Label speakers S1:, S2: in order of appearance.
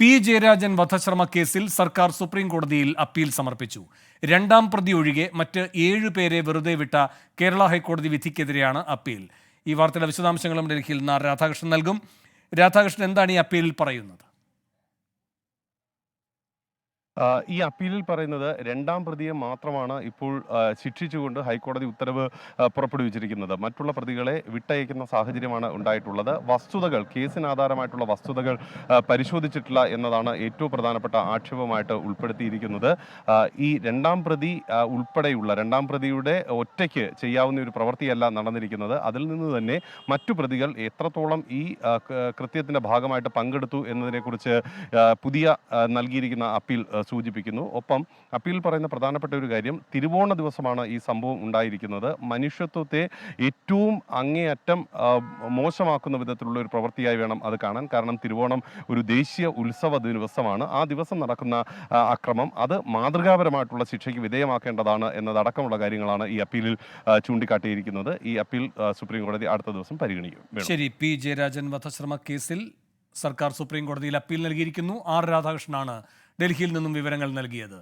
S1: P Jayarajan വധശ്രമ കേസിൽ സർക്കാർ supreme കോടതിയിൽ അപ്പീൽ സമർപ്പിച്ചു. രണ്ടാം പ്രതി ഒഴികെ മറ്റ് 7 പേരെ വെറുതെ വിട്ട കേരള ഹൈക്കോടതി വിധിക്കെതിരെയാണ് അപ്പീൽ. ഈ വാർത്തയുടെ വിശദാംശങ്ങളും ഡൽഹിയിൽ നിന്ന് രാധാകൃഷ്ണൻ നൽകും. രാധാകൃഷ്ണൻ, എന്താണ് ഈ അപ്പീലിൽ പറയുന്നത്?
S2: ഈ അപ്പീലിൽ പറയുന്നത് രണ്ടാം പ്രതിയെ മാത്രമാണ് ഇപ്പോൾ ശിക്ഷിച്ചുകൊണ്ട് ഹൈക്കോടതി ഉത്തരവ് പുറപ്പെടുവിച്ചിരിക്കുന്നത്. മറ്റുള്ള പ്രതികളെ വിട്ടയക്കുന്ന സാഹചര്യമാണ് ഉണ്ടായിട്ടുള്ളത്. വസ്തുതകൾ, കേസിന് ആധാരമായിട്ടുള്ള വസ്തുതകൾ പരിശോധിച്ചിട്ടില്ല എന്നതാണ് ഏറ്റവും പ്രധാനപ്പെട്ട ആക്ഷേപമായിട്ട് ഉൾപ്പെടുത്തിയിരിക്കുന്നത്. ഈ രണ്ടാം പ്രതി ഉൾപ്പെടെയുള്ള രണ്ടാം പ്രതിയുടെ ഒറ്റയ്ക്ക് ചെയ്യാവുന്ന ഒരു പ്രവൃത്തിയല്ല നടന്നിരിക്കുന്നത്. അതിൽ നിന്ന് തന്നെ മറ്റു പ്രതികൾ എത്രത്തോളം ഈ കൃത്യത്തിന്റെ ഭാഗമായിട്ട് പങ്കെടുത്തു എന്നതിനെക്കുറിച്ച് പുതിയ നൽകിയിരിക്കുന്ന അപ്പീൽ സൂചിപ്പിക്കുന്നു. ഒപ്പം അപ്പീൽ പറയുന്ന പ്രധാനപ്പെട്ട ഒരു കാര്യം, തിരുവോണ ദിവസമാണ് ഈ സംഭവം ഉണ്ടായിരിക്കുന്നത്. മനുഷ്യത്വത്തെ ഏറ്റവും അങ്ങേയറ്റം മോശമാക്കുന്ന വിധത്തിലുള്ള ഒരു പ്രവൃത്തിയായി വേണം അത് കാണാൻ. കാരണം തിരുവോണം ഒരു ദേശീയ ഉത്സവ ദിവസമാണ്. ആ ദിവസം നടക്കുന്ന അക്രമം അത് മാതൃകാപരമായിട്ടുള്ള ശിക്ഷയ്ക്ക് വിധേയമാക്കേണ്ടതാണ് എന്നതടക്കമുള്ള കാര്യങ്ങളാണ് ഈ അപ്പീലിൽ ചൂണ്ടിക്കാട്ടിയിരിക്കുന്നത്. ഈ അപ്പീൽ സുപ്രീം കോടതി അടുത്ത ദിവസം പരിഗണിക്കും.
S1: ശരി, പി ജയരാജൻ വധശ്രമ കേസിൽ സർക്കാർ സുപ്രീം കോടതിയിൽ അപ്പീൽ നൽകിയിരിക്കുന്നു. ആർ രാധാകൃഷ്ണനാണ് ഡൽഹിയിൽ നിന്നും വിവരങ്ങൾ നൽകിയത്.